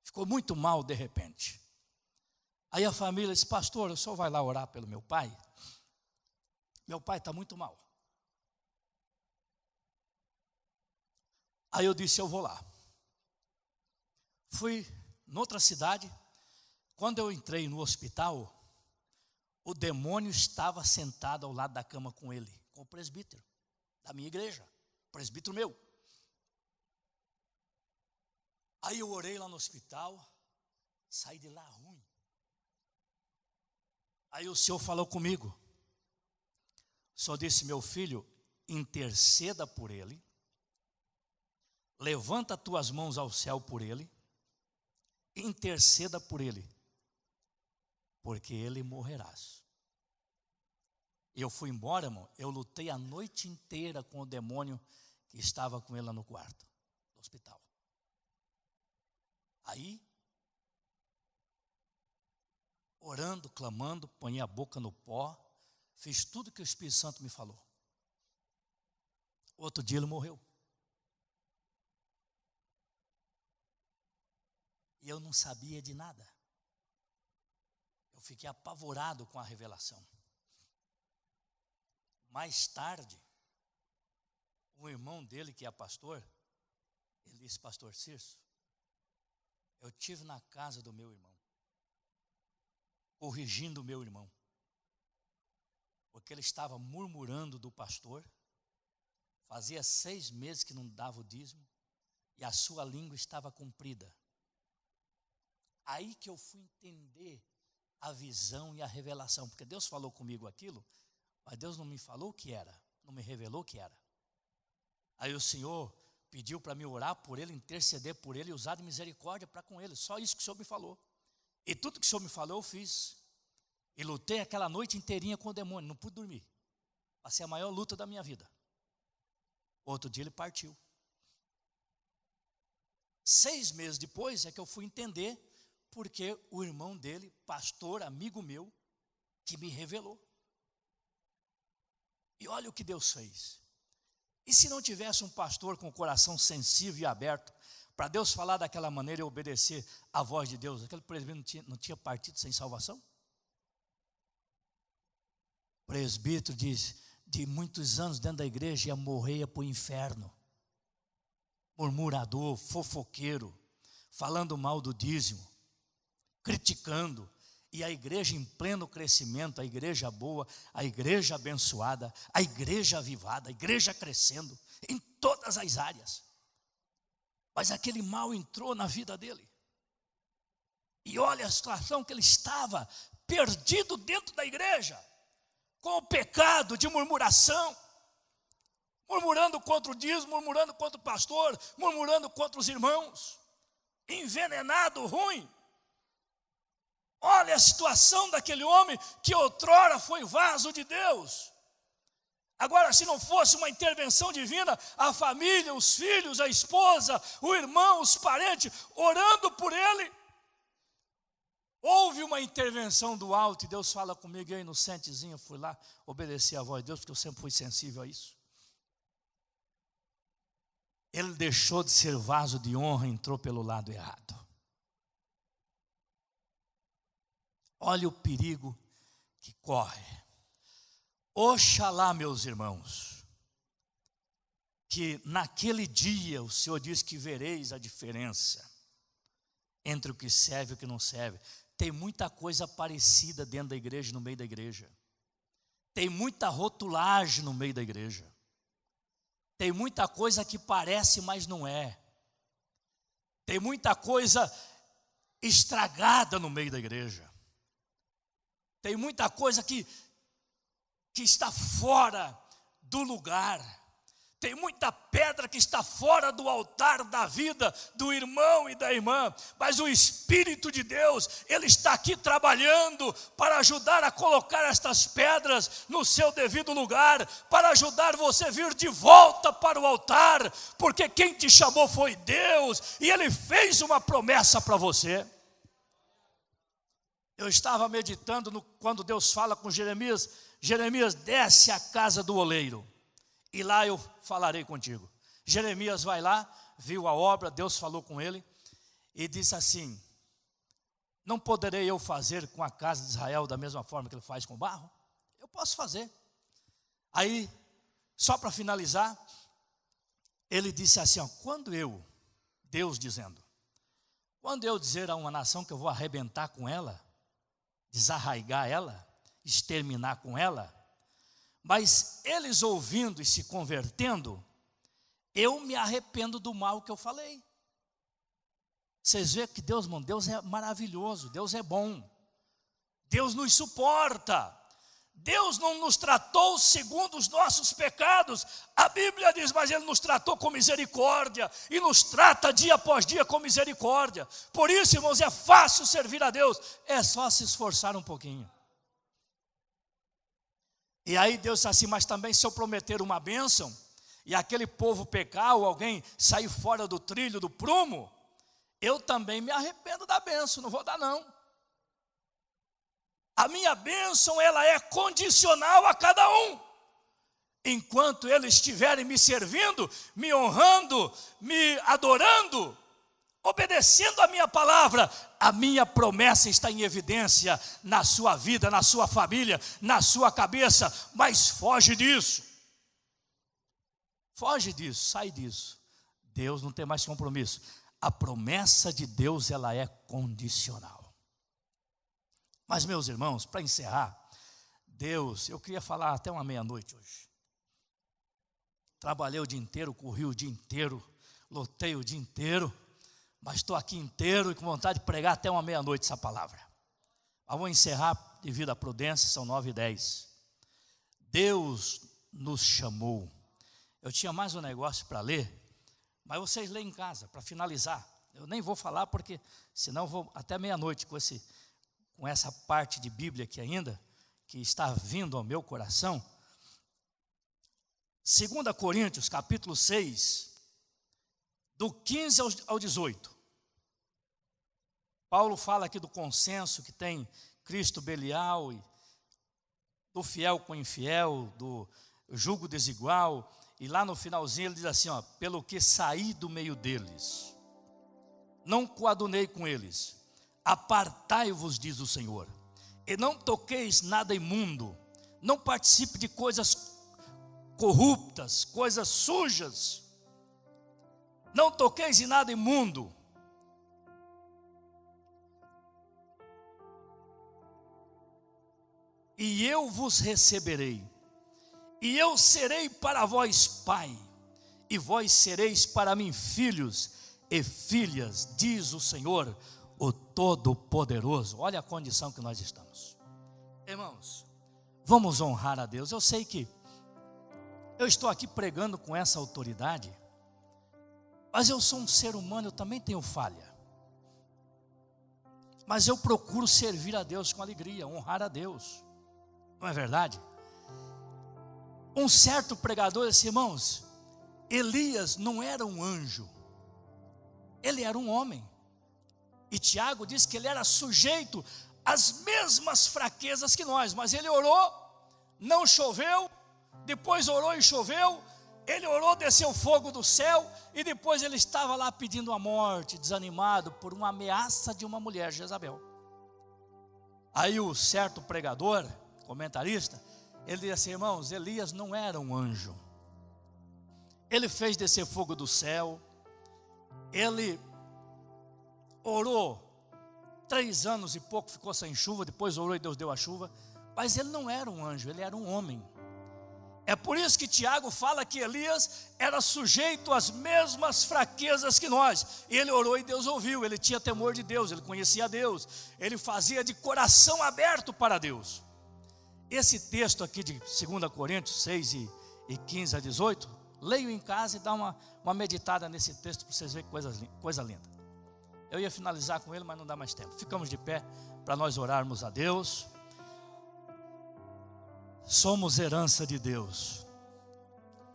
ficou muito mal de repente. Aí a família disse, pastor, o senhor vai lá orar pelo meu pai? Meu pai está muito mal. Aí eu disse, eu vou lá. Fui noutra cidade, Quando eu entrei no hospital, o demônio estava sentado ao lado da cama com ele, com o presbítero da minha igreja, presbítero meu. Aí eu orei lá no hospital, saí de lá ruim. Aí o Senhor falou comigo. O Senhor disse: meu filho, interceda por ele, levanta tuas mãos ao céu por ele, interceda por ele, porque ele morrerás. Eu fui embora, irmão, eu lutei a noite inteira com o demônio que estava com ele lá no quarto do hospital. Aí, orando, clamando, ponhei a boca no pó, fiz tudo que o Espírito Santo me falou. Outro dia ele morreu. E eu não sabia de nada. Eu fiquei apavorado com a revelação. Mais tarde, o irmão dele, que é pastor, ele disse: pastor Cirso, eu estive na casa do meu irmão, corrigindo o meu irmão, porque ele estava murmurando do pastor, fazia 6 meses que não dava o dízimo, e a sua língua estava comprida. Aí que eu fui entender a visão e a revelação, porque Deus falou comigo aquilo, mas Deus não me falou o que era, não me revelou o que era. Aí o Senhor pediu para mim orar por ele, interceder por ele e usar de misericórdia para com ele. Só isso que o Senhor me falou. E tudo que o Senhor me falou eu fiz. E lutei aquela noite inteirinha com o demônio, não pude dormir. Passei a maior luta da minha vida. Outro dia ele partiu. 6 meses depois é que eu fui entender porque o irmão dele, pastor, amigo meu, que me revelou. E olha o que Deus fez. E se não tivesse um pastor com o coração sensível e aberto, para Deus falar daquela maneira e obedecer à voz de Deus, aquele presbítero não tinha partido sem salvação? O presbítero diz, de muitos anos dentro da igreja, ia morrer, ia para o inferno. Murmurador, fofoqueiro, falando mal do dízimo, criticando. E a igreja em pleno crescimento, a igreja boa, a igreja abençoada, a igreja avivada, a igreja crescendo em todas as áreas. Mas aquele mal entrou na vida dele. E olha a situação que ele estava, perdido dentro da igreja, com o pecado de murmuração, murmurando contra o dízimo, murmurando contra o pastor, murmurando contra os irmãos, envenenado, ruim. Olha a situação daquele homem que outrora foi vaso de Deus. Agora, se não fosse uma intervenção divina, a família, os filhos, a esposa, o irmão, os parentes, orando por ele, houve uma intervenção do alto, e Deus fala comigo, eu inocentezinho, fui lá obedecer a voz de Deus, porque eu sempre fui sensível a isso. Ele deixou de ser vaso de honra e entrou pelo lado errado. Olha o perigo que corre. Oxalá, meus irmãos, que naquele dia o Senhor diz que vereis a diferença entre o que serve e o que não serve. Tem muita coisa parecida dentro da igreja, no meio da igreja. Tem muita rotulagem no meio da igreja. Tem muita coisa que parece, mas não é. Tem muita coisa estragada no meio da igreja. Tem muita coisa que está fora do lugar. Tem muita pedra que está fora do altar da vida do irmão e da irmã. Mas o Espírito de Deus, Ele está aqui trabalhando para ajudar a colocar estas pedras no seu devido lugar, para ajudar você a vir de volta para o altar, porque quem te chamou foi Deus, e Ele fez uma promessa para você. Eu estava meditando quando Deus fala com Jeremias, Jeremias, desce à casa do oleiro, e lá eu falarei contigo. Jeremias vai lá, viu a obra, Deus falou com ele, e disse assim, não poderei eu fazer com a casa de Israel da mesma forma que ele faz com o barro? Eu posso fazer. Aí, só para finalizar, ele disse assim, ó, quando eu, Deus dizendo, Quando eu dizer a uma nação que eu vou arrebentar com ela, desarraigar ela, exterminar com ela, mas eles ouvindo e se convertendo, eu me arrependo do mal que eu falei. Vocês veem que Deus, irmão, Deus é maravilhoso, Deus é bom, Deus nos suporta. Deus não nos tratou segundo os nossos pecados. A Bíblia diz, mas Ele nos tratou com misericórdia, e nos trata dia após dia com misericórdia. Por isso, irmãos, é fácil servir a Deus, é só se esforçar um pouquinho. E aí Deus diz assim, mas também se eu prometer uma bênção, e aquele povo pecar, ou alguém sair fora do trilho, do prumo, eu também me arrependo da bênção, não vou dar não. A minha bênção, ela é condicional a cada um. Enquanto eles estiverem me servindo, me honrando, me adorando, obedecendo a minha palavra, a minha promessa está em evidência na sua vida, na sua família, na sua cabeça. Mas foge disso. Foge disso, sai disso. Deus não tem mais compromisso. A promessa de Deus, ela é condicional. Mas, meus irmãos, para encerrar, Deus, eu queria falar até uma meia-noite hoje. Trabalhei o dia inteiro, corri o dia inteiro, lotei o dia inteiro, mas estou aqui inteiro e com vontade de pregar até uma meia-noite essa palavra. Mas vou encerrar devido à prudência, são 9h10. Deus nos chamou. Eu tinha mais um negócio para ler, mas vocês leem em casa, para finalizar. Eu nem vou falar porque senão vou até meia-noite com essa parte de Bíblia aqui ainda, que está vindo ao meu coração. 2 Coríntios, capítulo 6, do 15 ao 18. Paulo fala aqui do consenso que tem Cristo Belial, e do fiel com o infiel, do jugo desigual, e lá no finalzinho ele diz assim, ó, pelo que saí do meio deles, não coadunei com eles, apartai-vos, diz o Senhor, e não toqueis nada imundo, não participe de coisas corruptas, coisas sujas, não toqueis em nada imundo. E eu vos receberei, e eu serei para vós pai, e vós sereis para mim filhos e filhas, diz o Senhor, o Todo-Poderoso. Olha a condição que nós estamos. Irmãos, vamos honrar a Deus. Eu sei que eu estou aqui pregando com essa autoridade, mas eu sou um ser humano, eu também tenho falha. Mas eu procuro servir a Deus com alegria, honrar a Deus. Não é verdade? Um certo pregador disse, irmãos, Elias não era um anjo, ele era um homem. E Tiago diz que ele era sujeito às mesmas fraquezas que nós, mas ele orou, não choveu, depois orou e choveu, ele orou, desceu fogo do céu, e depois ele estava lá pedindo a morte, desanimado por uma ameaça de uma mulher, Jezabel. Aí o certo pregador, comentarista, ele disse assim, irmãos, Elias não era um anjo, ele fez descer fogo do céu, ele orou 3 anos e pouco, ficou sem chuva, depois orou e Deus deu a chuva, mas ele não era um anjo, ele era um homem. É por isso que Tiago fala que Elias era sujeito às mesmas fraquezas que nós. Ele orou e Deus ouviu, ele tinha temor de Deus, ele conhecia Deus, ele fazia de coração aberto para Deus. Esse texto aqui de 2 Coríntios 6 e 15 a 18, leio em casa e dá uma meditada nesse texto para vocês verem coisa linda. Eu ia finalizar com ele, mas não dá mais tempo. Ficamos de pé para nós orarmos a Deus. Somos herança de Deus.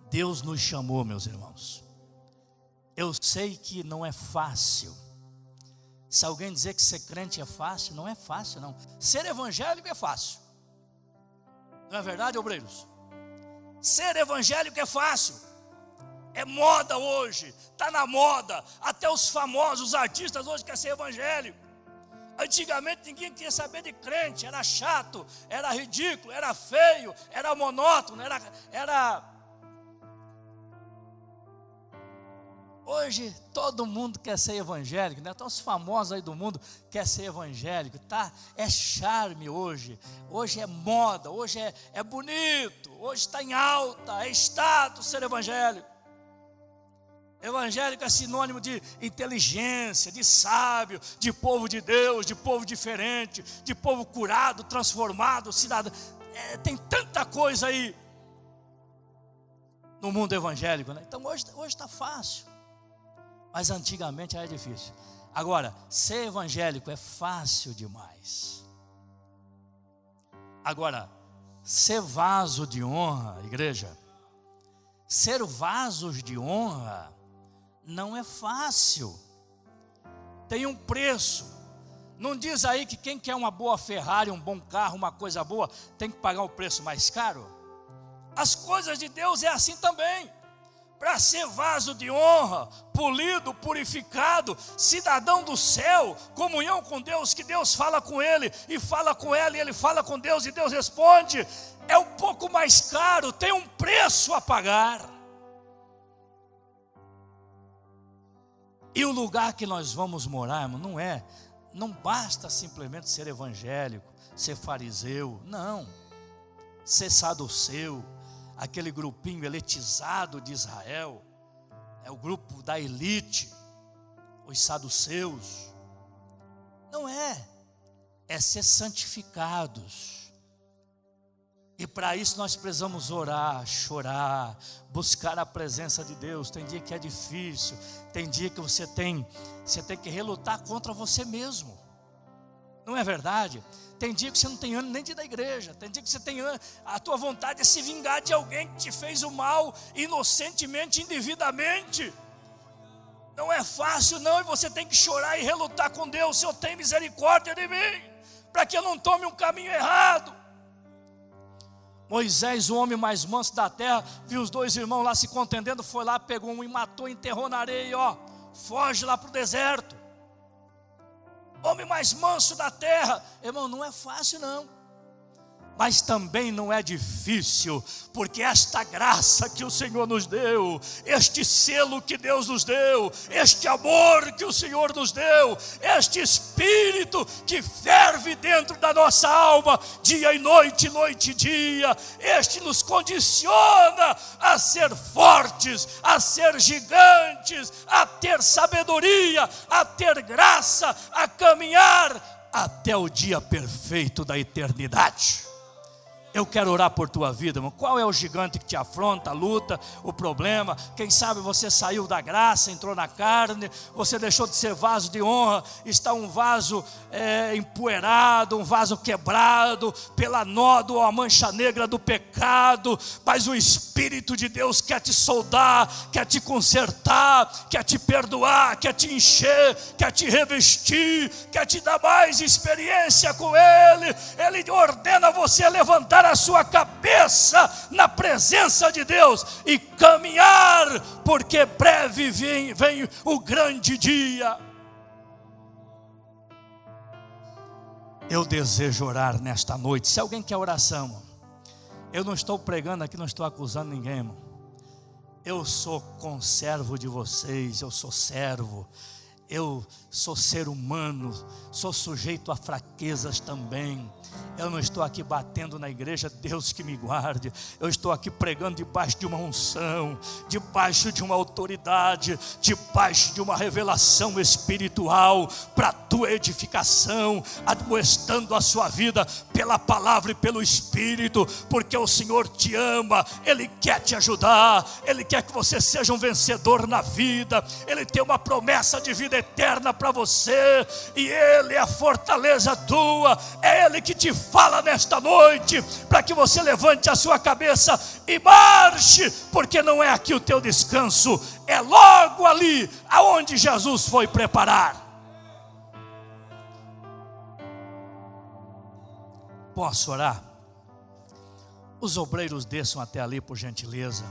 Deus nos chamou, meus irmãos. Eu sei que não é fácil. Se alguém dizer que ser crente é fácil, não é fácil não. Ser evangélico é fácil. Não é verdade, obreiros? Ser evangélico é fácil. É moda hoje, está na moda. Até os famosos artistas hoje querem ser evangélico. Antigamente ninguém queria saber de crente, era chato, era ridículo, era feio, era monótono, era... Ô Hoje todo mundo quer ser evangélico, né? Até os famosos aí do mundo querem ser evangélico, tá? É charme hoje é moda, hoje é bonito, hoje está em alta, é status ser evangélico. Evangélico é sinônimo de inteligência, de sábio, de povo de Deus, de povo diferente, de povo curado, transformado, cidadão. Tem tanta coisa aí no mundo evangélico, né? Então hoje está fácil, mas antigamente era difícil. Agora, ser evangélico é fácil demais. Agora, ser vaso de honra, igreja, ser vasos de honra não é fácil, tem um preço. Não diz aí que quem quer uma boa Ferrari, um bom carro, uma coisa boa, tem que pagar um preço mais caro? As coisas de Deus é assim também. Para ser vaso de honra, polido, purificado, cidadão do céu, comunhão com Deus, que Deus fala com ele, e fala com ela, e ele fala com Deus, e Deus responde, é um pouco mais caro, tem um preço a pagar. E o lugar que nós vamos morar, irmão, não basta simplesmente ser evangélico, ser fariseu, não, ser saduceu, aquele grupinho elitizado de Israel, é o grupo da elite, os saduceus, não é ser santificados. E para isso nós precisamos orar, chorar, buscar a presença de Deus. Tem dia que é difícil, tem dia que você tem que relutar contra você mesmo, não é verdade? Tem dia que você não tem ânimo nem de ir da igreja, tem dia que você tem a tua vontade é se vingar de alguém que te fez o mal, inocentemente, indevidamente. Não é fácil não, e você tem que chorar e relutar com Deus. Senhor, tem misericórdia de mim, para que eu não tome um caminho errado. Moisés, o homem mais manso da terra, viu os dois irmãos lá se contendendo, foi lá, pegou um e matou, enterrou na areia, foge lá para o deserto. Homem mais manso da terra, irmão, não é fácil não, mas também não é difícil, porque esta graça que o Senhor nos deu, este selo que Deus nos deu, este amor que o Senhor nos deu, este Espírito que ferve dentro da nossa alma, dia e noite, noite e dia, este nos condiciona a ser fortes, a ser gigantes, a ter sabedoria, a ter graça, a caminhar até o dia perfeito da eternidade. Eu quero orar por tua vida, irmão. Qual é o gigante que te afronta, a luta, o problema? Quem sabe você saiu da graça, entrou na carne, você deixou de ser vaso de honra, está um vaso empoeirado, um vaso quebrado pela nódoa, a mancha negra do pecado, mas o Espírito de Deus quer te soldar, quer te consertar, quer te perdoar, quer te encher, quer te revestir, quer te dar mais experiência com Ele. Ele ordena você levantar a sua cabeça na presença de Deus e caminhar, porque breve vem o grande dia. Eu desejo orar nesta noite. Se alguém quer oração, eu não estou pregando aqui, não estou acusando ninguém, irmão. Eu sou conservo de vocês, eu sou servo, eu sou ser humano, sou sujeito a fraquezas também. Eu não estou aqui batendo na igreja, Deus que me guarde. Eu estou aqui pregando debaixo de uma unção, debaixo de uma autoridade, debaixo de uma revelação espiritual, para a tua edificação, admoestando a sua vida pela palavra e pelo Espírito, porque o Senhor te ama, Ele quer te ajudar, Ele quer que você seja um vencedor na vida, Ele tem uma promessa de vida eterna para você, e Ele é a fortaleza tua, é Ele que te fala nesta noite, para que você levante a sua cabeça e marche, porque não é aqui o teu descanso, é logo ali aonde Jesus foi preparar. Posso orar? Os obreiros desçam até ali, por gentileza.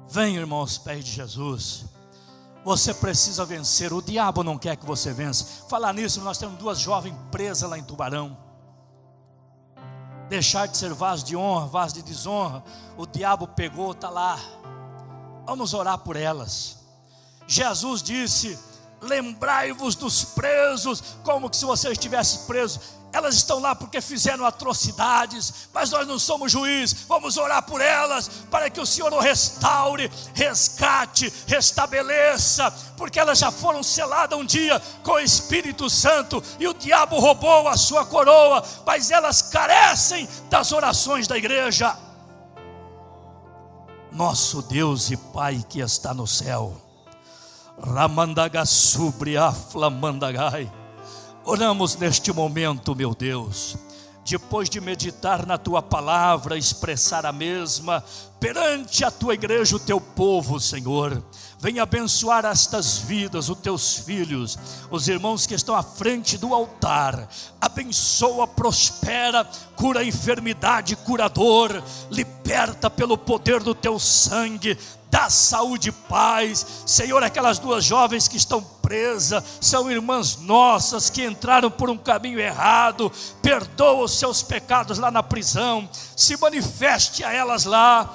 Venham, irmão, aos pés de Jesus. Você precisa vencer, o diabo não quer que você vença. Falar nisso, nós temos 2 jovens presas lá em Tubarão. Deixar de ser vaso de honra, vaso de desonra, o diabo pegou, está lá. Vamos orar por elas. Jesus disse: lembrai-vos dos presos, como que se você estivesse preso. Elas estão lá porque fizeram atrocidades, mas nós não somos juiz. Vamos orar por elas, para que o Senhor o restaure, resgate, restabeleça, porque elas já foram seladas um dia com o Espírito Santo, e o diabo roubou a sua coroa, mas elas carecem das orações da igreja. Nosso Deus e Pai que está no céu, Ramandagassubria Flamandagai, oramos neste momento, meu Deus, depois de meditar na Tua palavra, expressar a mesma perante a Tua igreja, o Teu povo, Senhor. Venha abençoar estas vidas, os Teus filhos, os irmãos que estão à frente do altar. Abençoa, prospera, cura a enfermidade, curador, liberta pelo poder do Teu sangue, dá saúde e paz. Senhor, aquelas duas jovens que estão presas, são irmãs nossas que entraram por um caminho errado. Perdoa os seus pecados lá na prisão, se manifeste a elas lá,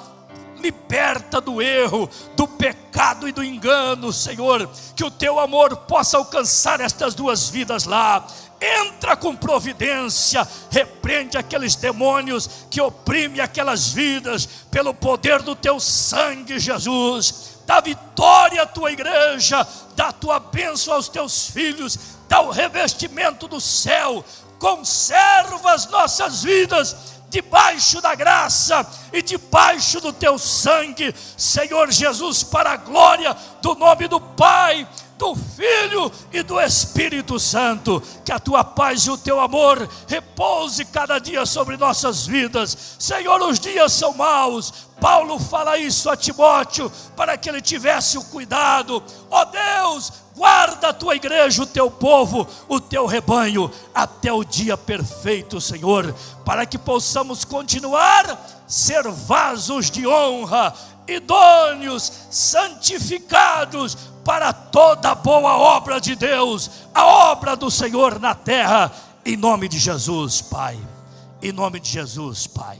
liberta do erro, do pecado e do engano, Senhor, que o Teu amor possa alcançar estas duas vidas lá. Entra com providência, repreende aqueles demônios que oprimem aquelas vidas, pelo poder do Teu sangue, Jesus. Dá vitória à Tua igreja, dá a Tua bênção aos Teus filhos, dá o revestimento do céu, conserva as nossas vidas debaixo da graça e debaixo do Teu sangue, Senhor Jesus, para a glória do nome do Pai, do Filho e do Espírito Santo. Que a Tua paz e o Teu amor repouse cada dia sobre nossas vidas. Senhor, os dias são maus. Paulo fala isso a Timóteo, para que ele tivesse o cuidado. Ó Deus, guarda a Tua igreja, o Teu povo, o Teu rebanho, até o dia perfeito, Senhor, para que possamos continuar ser vasos de honra, idôneos, santificados, para toda boa obra de Deus, a obra do Senhor na terra, em nome de Jesus, Pai, em nome de Jesus, Pai.